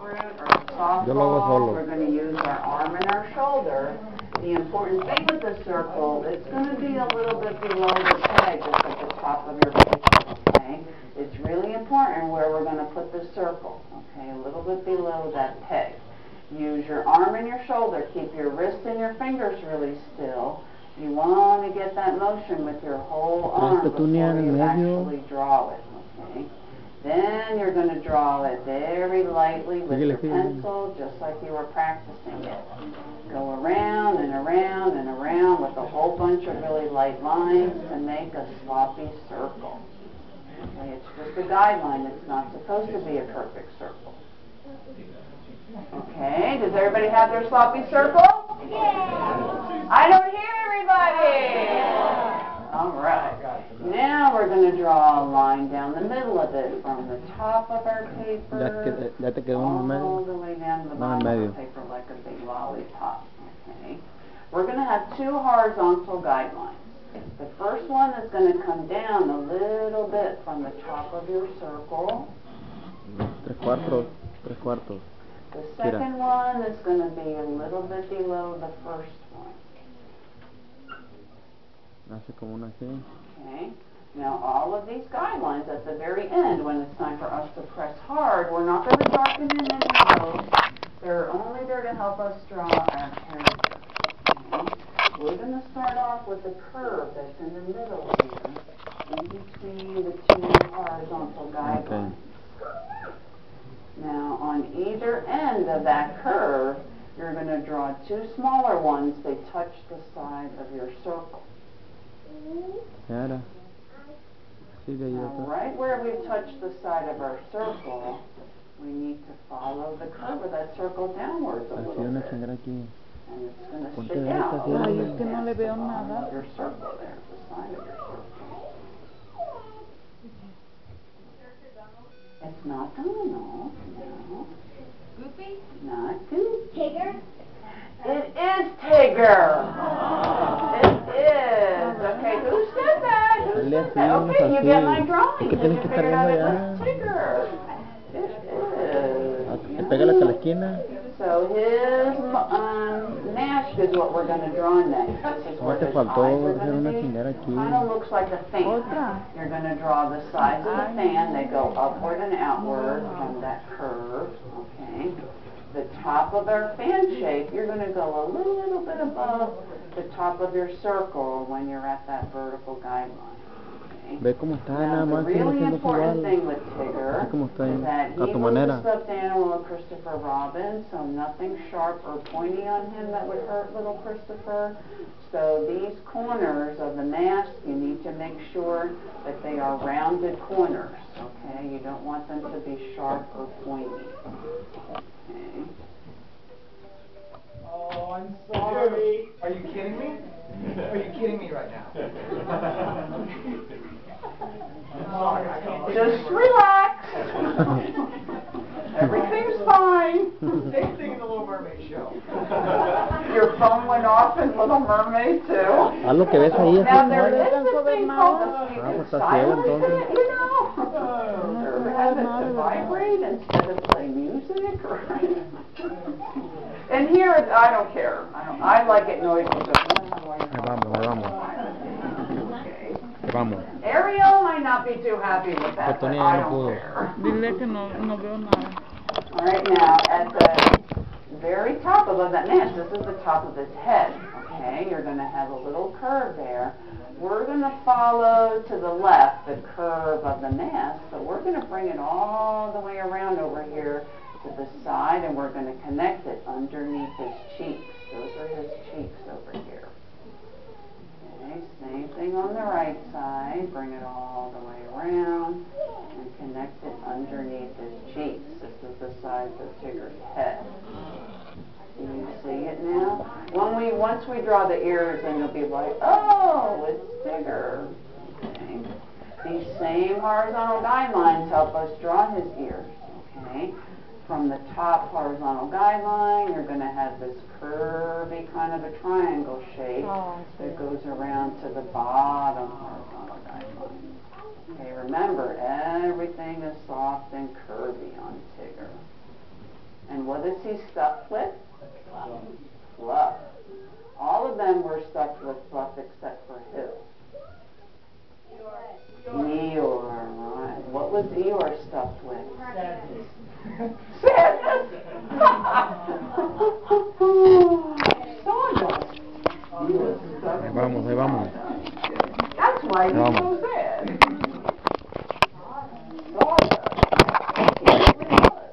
grapefruit or a softball, we're going to use our arm and our shoulder. The important thing with the circle, it's going to be a little bit below the peg, just at the top of your paper, okay? It's really important where we're going to put the circle, okay? A little bit below that peg. Use your arm and your shoulder. Keep your wrist and your fingers really still. You want to get that motion with your whole arm before you actually draw it, okay? Then you're going to draw it very lightly with your pencil, just like you were practicing it. Go around and around and around with a whole bunch of really light lines to make a sloppy circle. Okay, it's just a guideline. It's not supposed to be a perfect circle. Okay, does everybody have their sloppy circle? Yeah. I don't hear everybody. Yeah. All right. Now we're going to draw a line down the middle of it from the top of our paper all the way down to the bottom of the paper like a big lollipop. Okay. We're going to have two horizontal guidelines. The first one is going to come down a little bit from the top of your circle. Tres cuartos. The second one is going to be a little bit below the first one. Okay. Now all of these guidelines at the very end, when it's time for us to press hard, we're not going to darken in any of those. They're only there to help us draw our character. Okay. We're going to start off with the curve that's in the middle here, in between the two horizontal guidelines. Okay. Now, on either end of that curve, you're going to draw two smaller ones. They touch the side of your circle. Now, right where we've touched the side of our circle, we need to follow the curve of that circle downwards a little bit. And it's going to stick out your circle there, the side of your circle. It's not Donald, no. Goofy? Not Goofy. Tigger? It is Tigger. It is. Okay, who said that? Who said that? Okay, you get my drawing. Did you figure out it was Tigger? It is. So his mask is what we're going to draw next. This is what his eyes are going to be. Kind of looks like a fan. You're going to draw the sides of the fan. They go upward and outward from that curve. Okay. The top of our fan shape, you're going to go a little bit above the top of your circle when you're at that vertical guideline. Now, the really important thing with Tigger is that he was a stuffed animal of Christopher Robin, so nothing sharp or pointy on him that would hurt little Christopher. So these corners of the mask, you need to make sure that they are rounded corners, okay? You don't want them to be sharp or pointy. Okay. Oh, I'm sorry. Are you kidding me? Are you kidding me right now? Just relax. Everything's fine. Same thing in the Little Mermaid show. Your phone went off in Little Mermaid too. Now there is this thing called the silence, you know. Have it to vibrate instead of play music, right? And here, I don't care. I like it noisy. Ariel might not be too happy with that, but I don't care. Alright, now at the very top of that mask, this is the top of his head. Okay, you're going to have a little curve there. We're going to follow to the left the curve of the mask, so we're going to bring it all the way around over here to the side, and we're going to connect it underneath his cheeks. Those are his cheeks over here. Okay, same thing on the right side. Bring it all the way around and connect it underneath his cheeks. This is the size of Tigger's head. Do you see it now? Once we draw the ears, then you'll be like, oh, it's Tigger. Okay. These same horizontal guidelines help us draw his ears. Okay. From the top horizontal guideline, you're going to have this curvy kind of a triangle shape that goes around to the bottom horizontal guideline. Okay, remember, everything is soft and curvy on Tigger. And what is he stuffed with? Fluff. All of them were stuffed with fluff except for who? Eeyore, right. What was Eeyore stuffed with? Sadness. Sadness! Sawdust. He was stuffed Ahí vamos, ahí vamos. That's why he was so sad. Sawdust. He really was.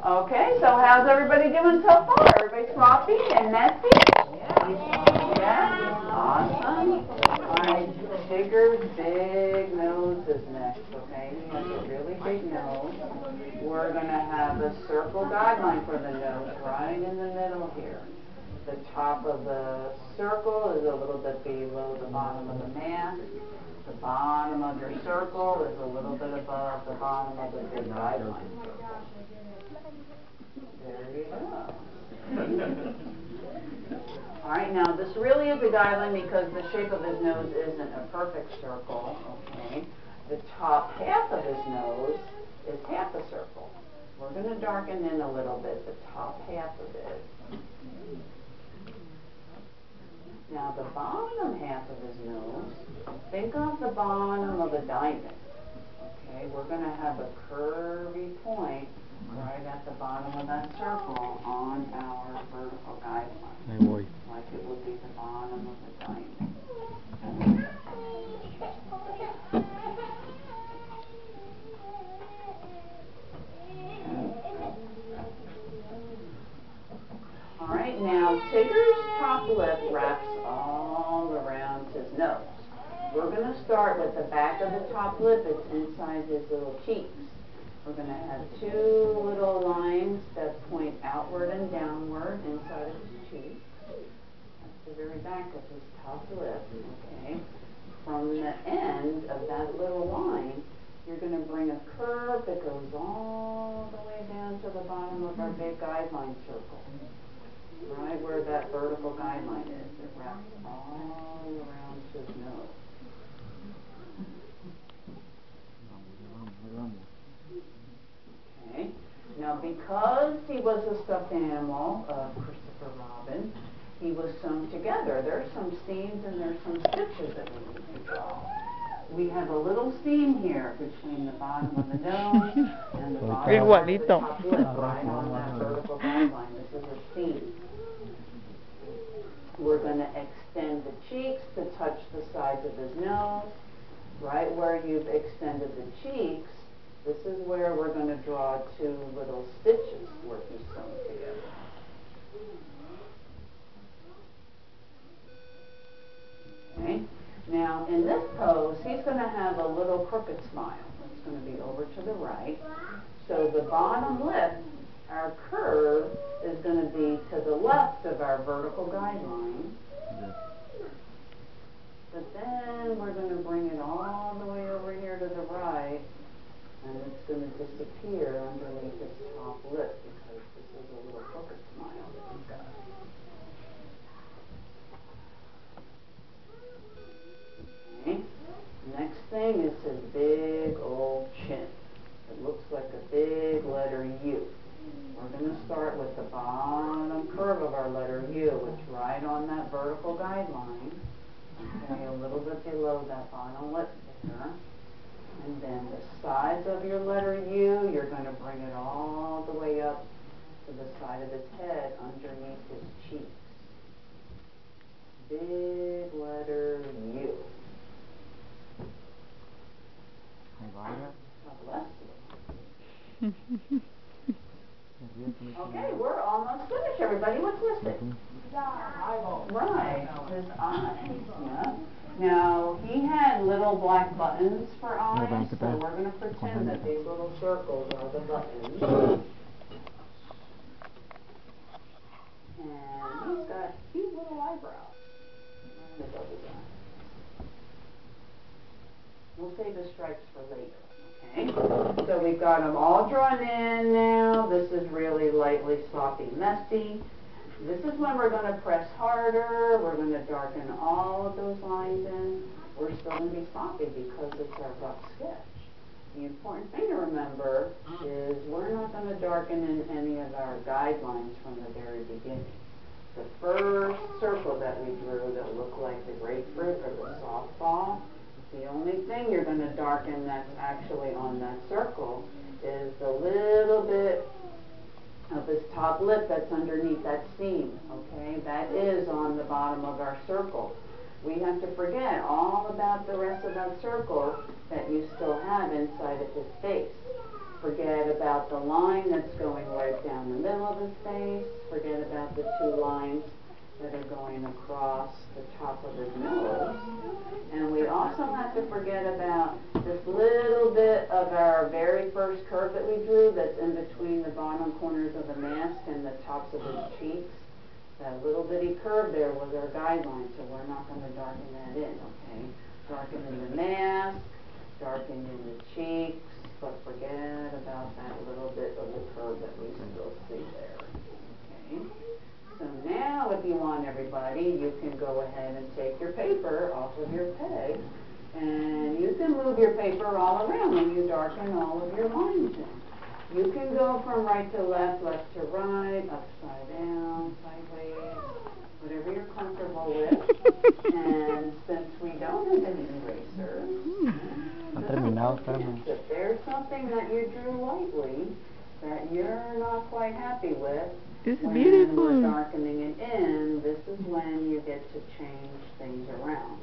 Okay, so how's everybody doing so far? Everybody sloppy and messy? Yeah? Awesome. Alright, Tigger's big nose is next, okay? He has a really big nose. We're going to have a circle guideline for the nose right in the middle here. The top of the circle is a little bit below the bottom of the mask. The bottom of your circle is a little bit above the bottom of the big guideline circle. There you go. Alright, now this really is a guideline because the shape of his nose isn't a perfect circle, okay? The top half of his nose is half a circle. We're going to darken in a little bit the top half of it. Now the bottom half of his nose, think of the bottom of a diamond. Okay, we're going to have a curvy point right at the bottom of that circle on our vertical guideline. Ahí voy. Like it would be the bottom of the diamond. Alright, now Tigger's top lip wraps all around his nose. We're going to start with the back of the top lip. It's inside his little cheeks. We're going to have two little lines that point outward and downward inside of his cheeks. That's the very back of his top lip, okay? From the end of that little line, you're going to bring a curve that goes all the way down to the bottom of our big guideline circle. Right where that vertical guideline is. It wraps all around his nose. Okay. Now because he was a stuffed animal of Christopher Robin, he was sewn together. There's some seams and there's some stitches that we need to draw. We have a little seam here between the bottom of the nose and the bottom of the top lip, right on that vertical guideline. This is a seam. We're going to extend the cheeks to touch the sides of his nose. Right where you've extended the cheeks, this is where we're going to draw two little stitches where he's sewn together. Okay. Now in this pose, he's going to have a little crooked smile. It's going to be over to the right. So the bottom lip, our curve, is going to be to the left of our vertical guideline. But then we're going to bring it all the way over here to the right, and it's going to disappear underneath his top lip because this is a little crooked smile that he's got. Okay. Next thing is his big old chin. It looks like a big letter U. We're going to start with the bottom curve of our letter U, which is right on that vertical guideline. Okay, a little bit below that bottom lip there. And then the sides of your letter U, you're going to bring it all the way up to the side of his head underneath his cheeks. Big letter U. God bless you. Okay, we're almost finished, everybody. What's missing? Right, his eyes. Yeah. Now, he had little black buttons for eyes, so we're going to pretend that these little circles are the buttons. And he's got cute little eyebrows. And the double eye. We'll save the stripes for later. Okay, so we've got them all drawn in now. This is really lightly sloppy messy. This is when we're going to press harder. We're going to darken all of those lines in. We're still going to be sloppy because it's our rough sketch. The important thing to remember is we're not going to darken in any of our guidelines from the very beginning. The first circle that we drew that looked like the grapefruit or the softball, the only thing you're going to darken that's actually on that circle is the little bit of this top lip that's underneath that seam, okay? That is on the bottom of our circle. We have to forget all about the rest of that circle that you still have inside of his face. Forget about the line that's going right down the middle of his face. Forget about the two lines that are going across the top of his nose. And we also have to forget about this little bit of our very first curve that we drew that's in between the bottom corners of the mask and the tops of his cheeks. That little bitty curve there was our guideline, so we're not going to darken that in, okay? Darken in the mask, darken in the cheeks, but forget about that little bit of the curve that we still see there, okay? So now if you want, everybody, you can go ahead and take your paper off of your peg, and you can move your paper all around when you darken all of your lines in. You can go from right to left, left to right, upside down, sideways, whatever you're comfortable with. And since we don't have any erasers, if there's something that you drew lightly that you're not quite happy with, when we're darkening it in, this is when you get to change things around.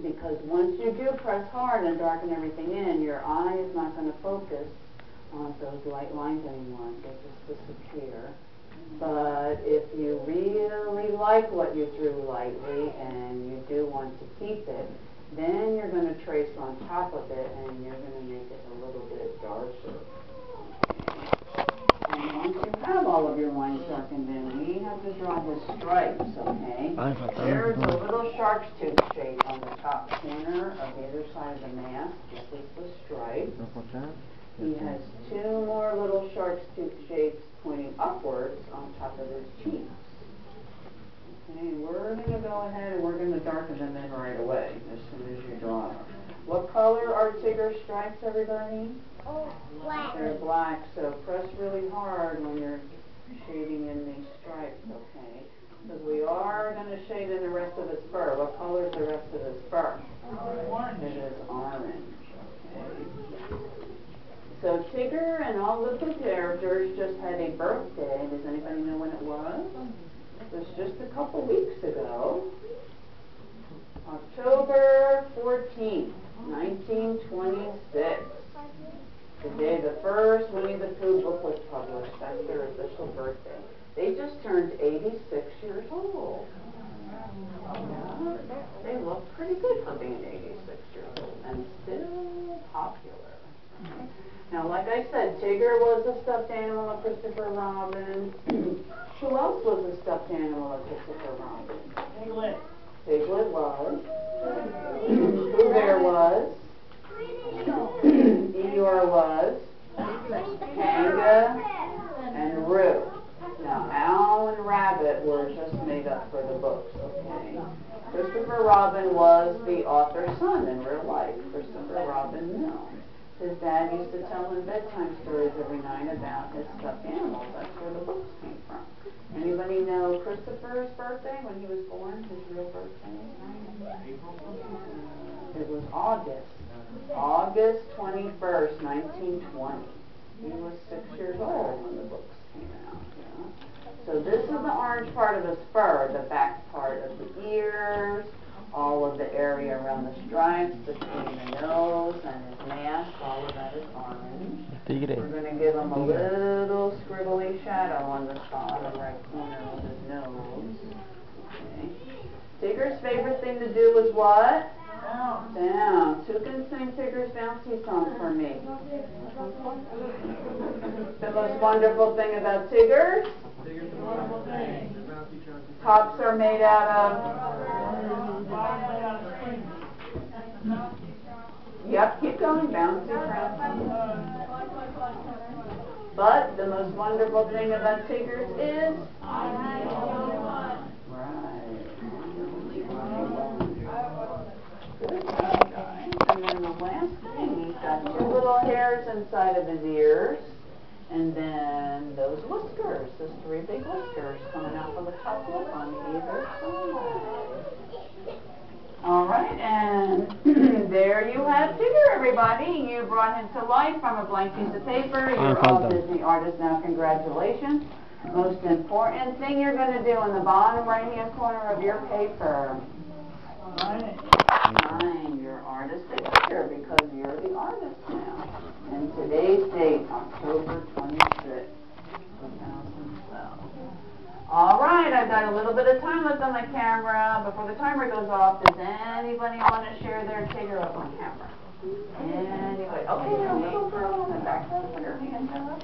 Because once you do press hard and darken everything in, your eye is not going to focus on those light lines anymore. They just disappear. But if you really like what you drew lightly and you do want to keep it, then you're going to trace on top of it and you're going to make it a little bit darker. And once you have all of your lines darkened in, we have to draw his stripes, okay? There's a little shark's tooth shape on the top corner of the other side of the mask. This is the stripe. He has two more little shark's tooth shapes pointing upwards on top of his cheeks. Okay, we're going to go ahead and we're going to darken them in right away as soon as you draw them. What color are Tigger's stripes, everybody? Black. They're black, so press really hard when you're shading in these stripes, okay? Because we are going to shade in the rest of his fur. What color is the rest of his fur? Orange. It is orange, okay? So Tigger and all the Pooh characters just had a birthday. Does anybody know when it was? It was just a couple weeks ago. October 14th, 1926. The day the first Winnie the Pooh book was published. That's their official birthday. They just turned 86 years old. Yeah, they look pretty good for being 86 years old and still popular. Now, like I said, Tigger was a stuffed animal of Christopher Robin. Who else was a stuffed animal of Christopher Robin? Piglet. Piglet was. Pooh Bear was. Eeyore was. Kanga and Roo. Now, Owl and Rabbit were just made up for the books, okay? Christopher Robin was the author's son in real life, Christopher Robin Milne. His dad used to tell him bedtime stories every night about his stuffed animals. That's where the books came from. Anybody know Christopher's birthday when he was born, his real birthday? It was August 21st, 1920. He was 6 years old when the books came out. Yeah? So this is the orange part of his fur, the back part of the ears, all of the area around the stripes, between the nose and his mask, all of that is orange. We're going to give him a little scribbly shadow on the bottom right corner of his nose. Okay. Tigger's favorite thing to do is what? Bounce. Who can sing Tigger's bouncy song for me? The most wonderful thing about Tigger? Tigger's the wonderful thing. Tops are made out of... Yep, keep going. Bouncy, bouncy. But the most wonderful thing about Tigger's is... Right. Good job, guys. And then the last thing, he's got two hairs inside of his ears. And then those whiskers, those 3 big whiskers coming out from the top lip on either side. All right, and there you have Tigger, everybody. You brought him to life from a blank piece of paper. You're all Disney artists now. Congratulations. Most important thing you're going to do in the bottom right-hand corner of your paper. Sign your artistic picture because you're the artist now. And today's date, October 26th, 2012. All right, I've got a little bit of time left on the camera. Before the timer goes off, does anybody want to share their Tigger up on camera? Anybody? Okay, a little girl in the back row, put her hand up.